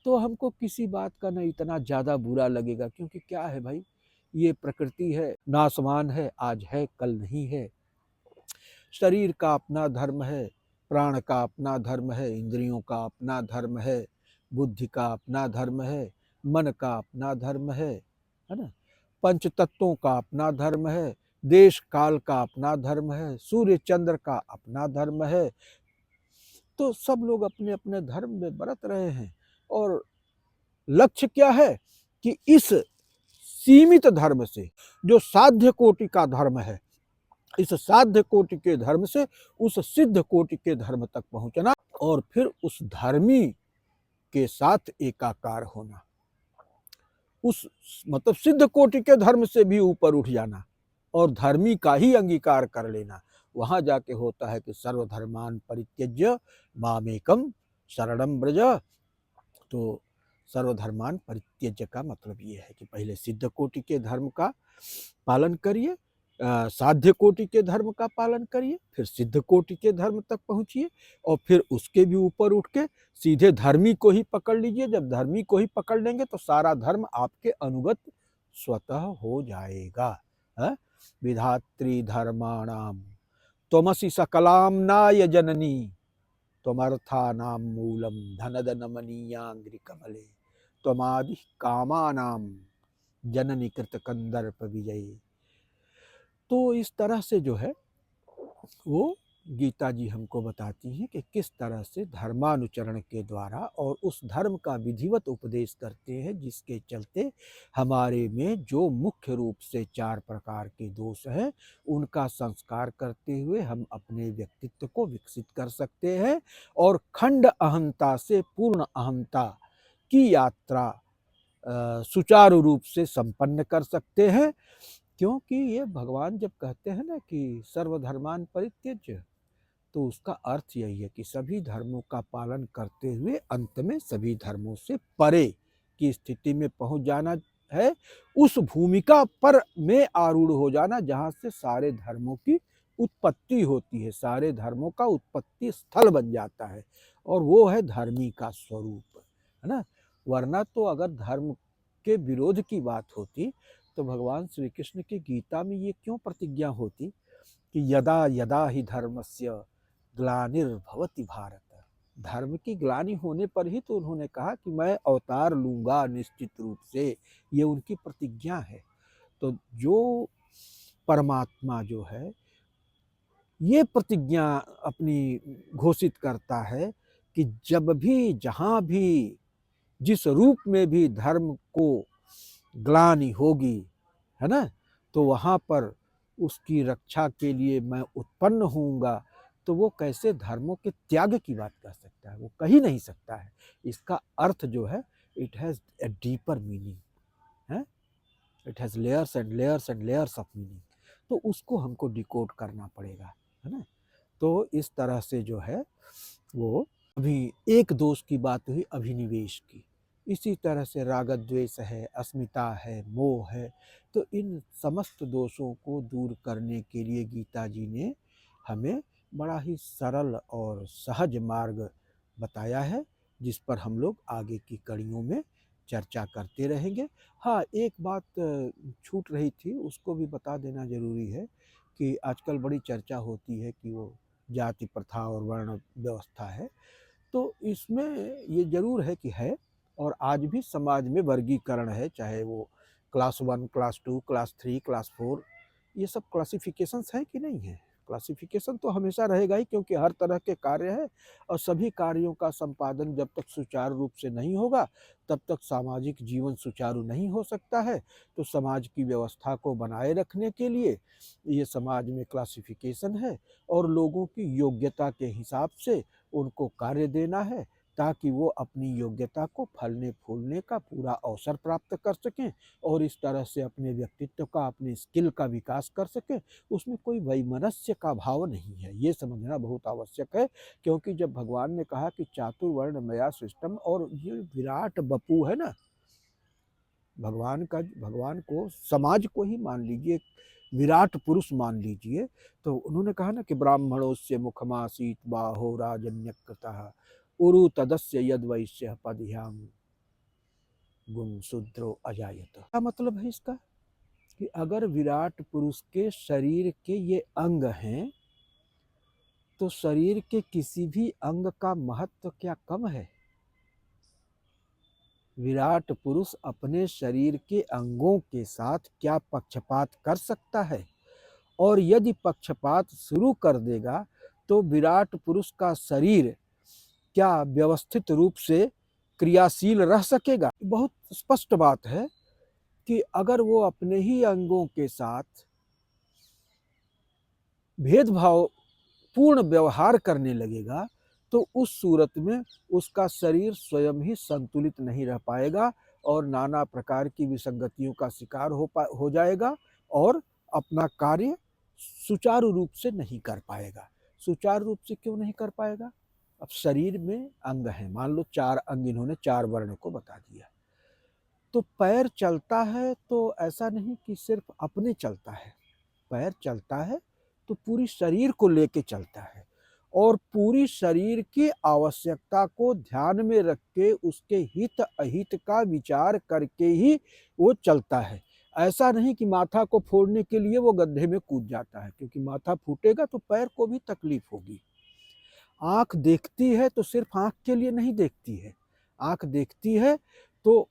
[SPEAKER 1] तो हमको किसी बात का न इतना ज़्यादा बुरा लगेगा। क्योंकि क्या है भाई, ये प्रकृति है, नासवान है, आज है कल नहीं है। शरीर का अपना धर्म है, प्राण का अपना धर्म है, इंद्रियों का अपना धर्म है, बुद्धि का अपना धर्म है, मन का अपना धर्म है ना। पंच तत्वों का अपना धर्म है, देश काल का अपना धर्म है, सूर्य चंद्र का अपना धर्म है। तो सब लोग अपने अपने धर्म में बरत रहे हैं और लक्ष्य क्या है कि इस सीमित धर्म से, जो साध्य कोटि का धर्म है, इस साध्य कोटि के धर्म से उस सिद्ध कोटि के धर्म तक पहुंचना और फिर उस धर्मी के साथ एकाकार होना। उस मतलब सिद्ध कोटि के धर्म से भी ऊपर उठ जाना और धर्मी का ही अंगीकार कर लेना, वहां जाके होता है कि सर्वधर्मान परित्यज्य मामेकम शरणम ब्रज। तो सर्वधर्मान परित्यज्य का मतलब ये है कि पहले सिद्ध कोटि के धर्म का पालन करिए, साध्य कोटि के धर्म का पालन करिए, फिर सिद्ध कोटि के धर्म तक पहुंचिए और फिर उसके भी ऊपर उठ के सीधे धर्मी को ही पकड़ लीजिए। जब धर्मी को ही पकड़ लेंगे तो सारा धर्म आपके अनुगत स्वतः हो जाएगा। विधात्री धर्माणाम त्वमसि सकलाम नाय जननी त्वमर्थानाम मूलम धनदन मनीयांग्रि कमले त्वमादि कामानाम जननी कृत कंदर्प विजयी। तो इस तरह से जो है वो गीता जी हमको बताती हैं कि किस तरह से धर्मानुचरण के द्वारा और उस धर्म का विधिवत उपदेश करते हैं जिसके चलते हमारे में जो मुख्य रूप से 4 प्रकार के दोष हैं उनका संस्कार करते हुए हम अपने व्यक्तित्व को विकसित कर सकते हैं और खंड अहंता से पूर्ण अहंता की यात्रा सुचारू रूप से संपन्न कर सकते हैं। क्योंकि ये भगवान जब कहते हैं ना कि सर्वधर्मान परित्यज्य, तो उसका अर्थ यही है कि सभी धर्मों का पालन करते हुए अंत में सभी धर्मों से परे की स्थिति में पहुंच जाना है, उस भूमिका पर में आरूढ़ हो जाना जहां से सारे धर्मों की उत्पत्ति होती है, सारे धर्मों का उत्पत्ति स्थल बन जाता है और वो है धर्मी का स्वरूप, है ना। वरना तो अगर धर्म के विरोध की बात होती तो भगवान श्री कृष्ण की गीता में ये क्यों प्रतिज्ञा होती कि यदा यदा ही धर्मस्य ग्लानिर्भवति भारत, धर्म की ग्लानि होने पर ही तो उन्होंने कहा कि मैं अवतार लूंगा निश्चित रूप से, ये उनकी प्रतिज्ञा है। तो जो परमात्मा जो है ये प्रतिज्ञा अपनी घोषित करता है कि जब भी जहाँ भी जिस रूप में भी धर्म को ग्लानि होगी, है ना, तो वहाँ पर उसकी रक्षा के लिए मैं उत्पन्न होऊंगा। तो वो कैसे धर्मों के त्याग की बात कर सकता है, वो कह ही नहीं सकता है। इसका अर्थ जो है it has a deeper meaning, है, it has layers and layers and layers of meaning. तो उसको हमको डिकोड करना पड़ेगा, है ना। तो इस तरह से जो है वो अभी एक दोष की बात हुई अभिनिवेश की, इसी तरह से राग द्वेष है, अस्मिता है, मोह है। तो इन समस्त दोषों को दूर करने के लिए गीता जी ने हमें बड़ा ही सरल और सहज मार्ग बताया है जिस पर हम लोग आगे की कड़ियों में चर्चा करते रहेंगे। हाँ, एक बात छूट रही थी, उसको भी बता देना ज़रूरी है कि आजकल बड़ी चर्चा होती है कि वो जाति प्रथा और वर्ण व्यवस्था है। तो इसमें ये ज़रूर है कि है, और आज भी समाज में वर्गीकरण है, चाहे वो क्लास 1, क्लास 2, क्लास 3, क्लास 4, ये सब क्लासिफिकेशंस हैं कि नहीं है। क्लासिफिकेशन तो हमेशा रहेगा ही, क्योंकि हर तरह के कार्य है और सभी कार्यों का संपादन जब तक सुचारू रूप से नहीं होगा तब तक सामाजिक जीवन सुचारू नहीं हो सकता है। तो समाज की व्यवस्था को बनाए रखने के लिए ये समाज में क्लासिफिकेशन है और लोगों की योग्यता के हिसाब से उनको कार्य देना है ताकि वो अपनी योग्यता को फलने फूलने का पूरा अवसर प्राप्त कर सकें और इस तरह से अपने व्यक्तित्व का, अपने स्किल का विकास कर सकें। उसमें कोई वैमनस्य का भाव नहीं है, ये समझना बहुत आवश्यक है। क्योंकि जब भगवान ने कहा कि चातुर्वर्ण मया सृष्टम, और ये विराट बपू है ना, भगवान को समाज को ही मान लीजिए, विराट पुरुष मान लीजिए, तो उन्होंने कहा ना कि ब्राह्मणोस्य मुखमासीत बाहो राजन्यकृतः उरु तदस्य यद वैश्य पदह्याम गुण शूद्रो अजायत। क्या मतलब है इसका कि अगर विराट पुरुष के शरीर के ये अंग हैं तो शरीर के किसी भी अंग का महत्व क्या कम है? विराट पुरुष अपने शरीर के अंगों के साथ क्या पक्षपात कर सकता है? और यदि पक्षपात शुरू कर देगा तो विराट पुरुष का शरीर क्या व्यवस्थित रूप से क्रियाशील रह सकेगा? बहुत स्पष्ट बात है कि अगर वो अपने ही अंगों के साथ भेदभाव पूर्ण व्यवहार करने लगेगा तो उस सूरत में उसका शरीर स्वयं ही संतुलित नहीं रह पाएगा और नाना प्रकार की विसंगतियों का शिकार हो जाएगा और अपना कार्य सुचारू रूप से नहीं कर पाएगा। सुचारू रूप से क्यों नहीं कर पाएगा? अब शरीर में अंग हैं, मान लो 4 अंग, इन्होंने 4 वर्ण को बता दिया। तो पैर चलता है तो ऐसा नहीं कि सिर्फ अपने चलता है, पैर चलता है तो पूरी शरीर को लेके चलता है और पूरी शरीर की आवश्यकता को ध्यान में रख के उसके हित अहित का विचार करके ही वो चलता है। ऐसा नहीं कि माथा को फोड़ने के लिए वो गड्ढे में कूद जाता है, क्योंकि माथा फूटेगा तो पैर को भी तकलीफ होगी। आँख देखती है तो सिर्फ आँख के लिए नहीं देखती है, आँख देखती है तो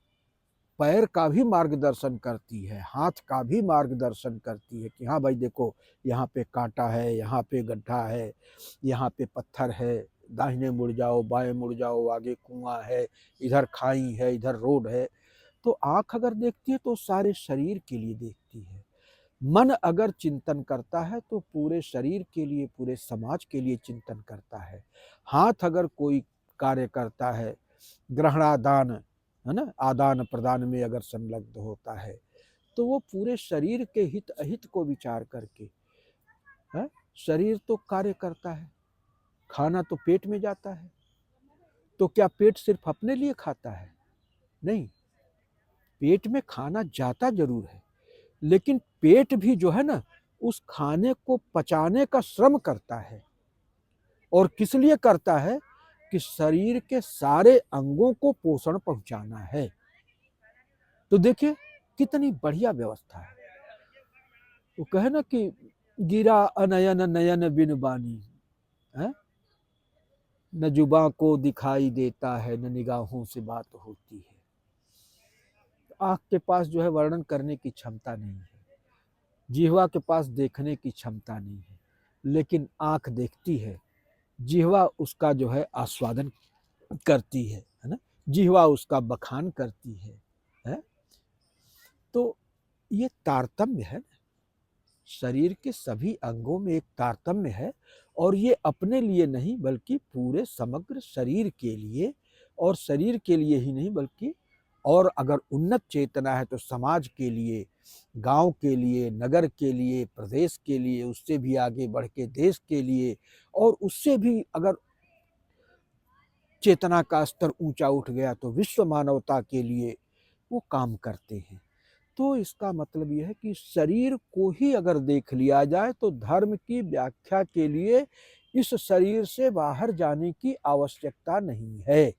[SPEAKER 1] पैर का भी मार्गदर्शन करती है, हाथ का भी मार्गदर्शन करती है कि हाँ भाई देखो, यहाँ पे कांटा है, यहाँ पे गड्ढा है, यहाँ पे पत्थर है, दाहिने मुड़ जाओ, बाएं मुड़ जाओ, आगे कुआं है, इधर खाई है, इधर रोड है। तो आँख अगर देखती है तो सारे शरीर के लिए देखती है। मन अगर चिंतन करता है तो पूरे शरीर के लिए, पूरे समाज के लिए चिंतन करता है। हाथ अगर कोई कार्य करता है, ग्रहणादान, है ना, आदान प्रदान में अगर संलग्न होता है तो वो पूरे शरीर के हित अहित को विचार करके, है, शरीर तो कार्य करता है। खाना तो पेट में जाता है, तो क्या पेट सिर्फ अपने लिए खाता है? नहीं, पेट में खाना जाता जरूर है, लेकिन पेट भी जो है ना, उस खाने को पचाने का श्रम करता है। और किस लिए करता है? कि शरीर के सारे अंगों को पोषण पहुंचाना है। तो देखिए कितनी बढ़िया व्यवस्था है। वो कहे ना कि गिरा अनयन नयन बिन बानी, है, न जुबां को दिखाई देता है, न निगाहों से बात होती है। आँख के पास जो है वर्णन करने की क्षमता नहीं है, जिह्वा के पास देखने की क्षमता नहीं है, लेकिन आँख देखती है, जिह्वा उसका जो है आस्वादन करती है ना, जिह्वा उसका बखान करती है? तो ये तारतम्य है, शरीर के सभी अंगों में एक तारतम्य है, और ये अपने लिए नहीं बल्कि पूरे समग्र शरीर के लिए, और शरीर के लिए ही नहीं बल्कि और अगर उन्नत चेतना है तो समाज के लिए, गांव के लिए, नगर के लिए, प्रदेश के लिए, उससे भी आगे बढ़ के देश के लिए, और उससे भी अगर चेतना का स्तर ऊंचा उठ गया तो विश्व मानवता के लिए वो काम करते हैं। तो इसका मतलब यह है कि शरीर को ही अगर देख लिया जाए तो धर्म की व्याख्या के लिए इस शरीर से बाहर जाने की आवश्यकता नहीं है।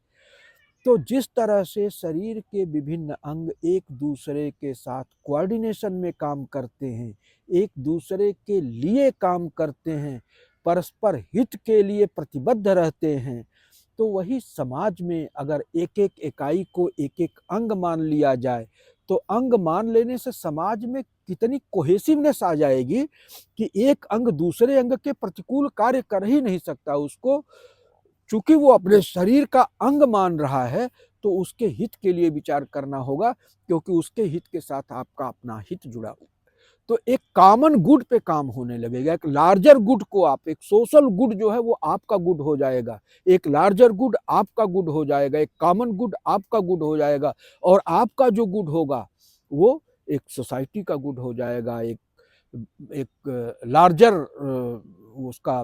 [SPEAKER 1] तो जिस तरह से शरीर के विभिन्न अंग एक दूसरे के साथ कोऑर्डिनेशन में काम करते हैं, एक दूसरे के लिए काम करते हैं, परस्पर हित के लिए प्रतिबद्ध रहते हैं, तो वही समाज में अगर एक एक इकाई को एक एक अंग मान लिया जाए तो अंग मान लेने से समाज में कितनी कोहेसिवनेस आ जाएगी कि एक अंग दूसरे अंग के प्रतिकूल कार्य कर ही नहीं सकता। उसको चूंकि वो अपने शरीर का अंग मान रहा है तो उसके हित के लिए विचार करना होगा, क्योंकि उसके हित के साथ आपका अपना हित जुड़ा हुआ। तो एक कॉमन गुड पे काम होने लगेगा, एक लार्जर गुड को आप, एक सोशल गुड जो है वो आपका गुड हो जाएगा, एक लार्जर गुड आपका गुड हो जाएगा, एक कॉमन गुड आपका गुड हो जाएगा, और आपका जो गुड होगा वो एक सोसाइटी का गुड हो जाएगा, एक एक लार्जर उसका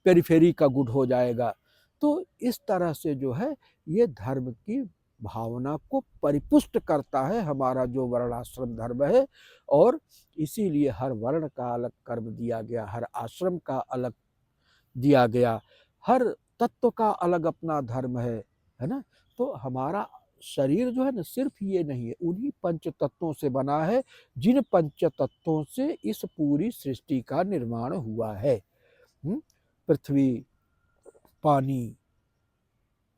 [SPEAKER 1] पेरिफेरी का गुड हो जाएगा। तो इस तरह से जो है ये धर्म की भावना को परिपुष्ट करता है हमारा जो वर्णाश्रम धर्म है, और इसीलिए हर वर्ण का अलग कर्म दिया गया, हर आश्रम का अलग दिया गया, हर तत्व का अलग अपना धर्म है ना। तो हमारा शरीर जो है ना सिर्फ ये नहीं है, उन्हीं पंच तत्वों से बना है जिन पंच तत्वों से इस पूरी सृष्टि का निर्माण हुआ है। पृथ्वी, पानी,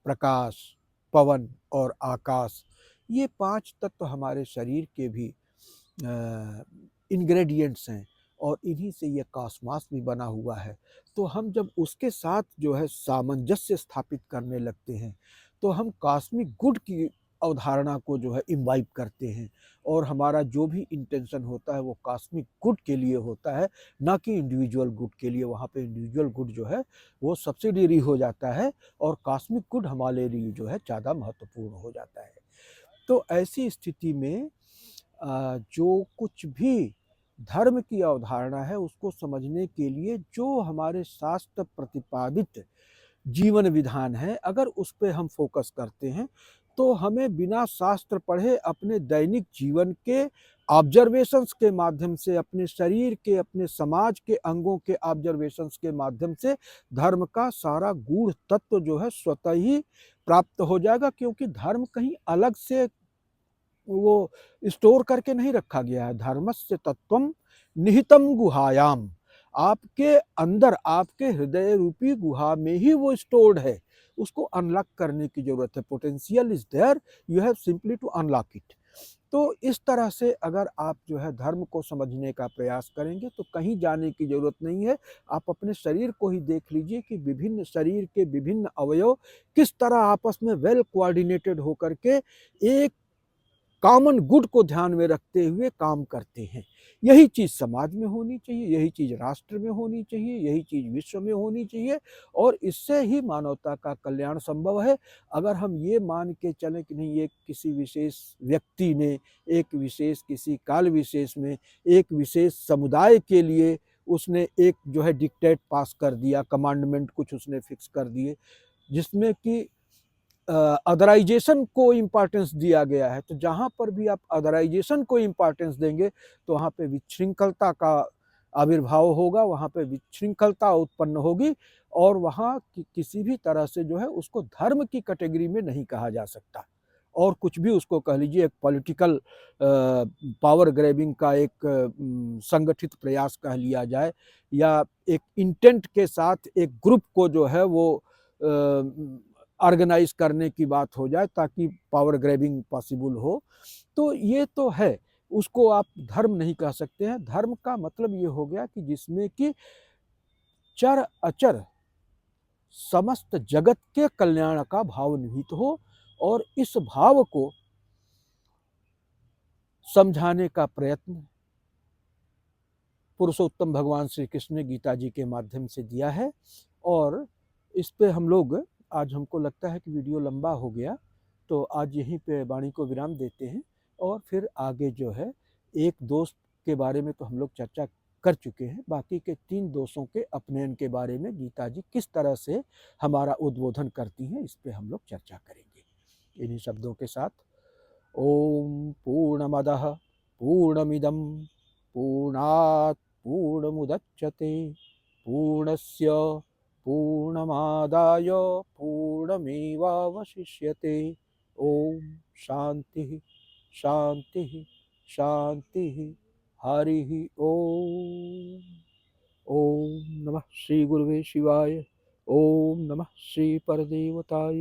[SPEAKER 1] प्रकाश, पवन और आकाश, ये 5 तत्व हमारे शरीर के भी इंग्रेडिएंट्स हैं, और इन्हीं से ये कॉस्मॉस भी बना हुआ है। तो हम जब उसके साथ जो है सामंजस्य स्थापित करने लगते हैं तो हम कॉस्मिक गुड की अवधारणा को जो है इम्बाइब करते हैं, और हमारा जो भी इंटेंशन होता है वो कॉस्मिक गुड के लिए होता है, ना कि इंडिविजुअल गुड के लिए। वहाँ पे इंडिविजुअल गुड जो है वो सब्सिडियरी हो जाता है, और कॉस्मिक गुड हमारे लिए जो है ज़्यादा महत्वपूर्ण हो जाता है। तो ऐसी स्थिति में जो कुछ भी धर्म की अवधारणा है उसको समझने के लिए जो हमारे शास्त्र प्रतिपादित जीवन विधान है, अगर उस पे हम फोकस करते हैं तो हमें बिना शास्त्र पढ़े अपने दैनिक जीवन के ऑब्जर्वेशंस के माध्यम से, अपने शरीर के, अपने समाज के अंगों के ऑब्जर्वेशंस के माध्यम से धर्म का सारा गूढ़ तत्व जो है स्वतः ही प्राप्त हो जाएगा, क्योंकि धर्म कहीं अलग से वो स्टोर करके नहीं रखा गया है। धर्मस्य तत्वम निहितम गुहायाम, आपके अंदर, आपके हृदय रूपी गुहा में ही वो स्टोर्ड है। उसको अनलॉक करने की जरूरत है। Potential is there, you have simply to unlock it. तो इस तरह से अगर आप जो है धर्म को समझने का प्रयास करेंगे तो कहीं जाने की जरूरत नहीं है। आप अपने शरीर को ही देख लीजिए कि विभिन्न शरीर के विभिन्न अवयव किस तरह आपस में वेल कोऑर्डिनेटेड होकर के एक कॉमन गुड को ध्यान में रखते हुए काम करते हैं। यही चीज़ समाज में होनी चाहिए, यही चीज़ राष्ट्र में होनी चाहिए, यही चीज़ विश्व में होनी चाहिए, और इससे ही मानवता का कल्याण संभव है। अगर हम ये मान के चलें कि नहीं, ये किसी विशेष व्यक्ति ने एक विशेष किसी काल विशेष में एक विशेष समुदाय के लिए उसने एक जो है डिक्टेट पास कर दिया, कमांडमेंट कुछ उसने फिक्स कर दिए जिसमें कि अदराइजेशन को इम्पॉर्टेंस दिया गया है। तो जहाँ पर भी आप अदराइजेशन को इम्पॉर्टेंस देंगे तो वहाँ पे विशृंखलता का आविर्भाव होगा, वहाँ पे विशृंखलता उत्पन्न होगी, और वहाँ किसी भी तरह से जो है उसको धर्म की कैटेगरी में नहीं कहा जा सकता। और कुछ भी उसको कह लीजिए, एक पॉलिटिकल पावर ग्रैबिंग का एक संगठित प्रयास कह लिया जाए, या एक इंटेंट के साथ एक ग्रुप को जो है वो ऑर्गेनाइज करने की बात हो जाए ताकि पावर ग्रैबिंग पॉसिबल हो, तो ये तो है, उसको आप धर्म नहीं कह सकते हैं। धर्म का मतलब ये हो गया कि जिसमें कि चर अचर समस्त जगत के कल्याण का भाव निहित हो, और इस भाव को समझाने का प्रयत्न पुरुषोत्तम भगवान श्री कृष्ण ने गीता जी के माध्यम से दिया है। और इस पे हम लोग, आज हमको लगता है कि वीडियो लंबा हो गया, तो आज यहीं पे वाणी को विराम देते हैं, और फिर आगे जो है एक दोस्त के बारे में तो हम लोग चर्चा कर चुके हैं, बाकी के 3 दोषों के अपनयन के बारे में गीता जी किस तरह से हमारा उद्बोधन करती हैं, इस पे हम लोग चर्चा करेंगे। इन्हीं शब्दों के साथ, ओम पूर्णमदः पूर्णमिदं पूर्णात् पूर्णमुदच्यते पूर्णस्य पूर्णमादाय पूर्णमेवावशिष्यते। ओम शांति शांति शांति। हरि ओम। ओम नमः श्री गुरुवे शिवाय। ओम नमः श्री परदेवताय।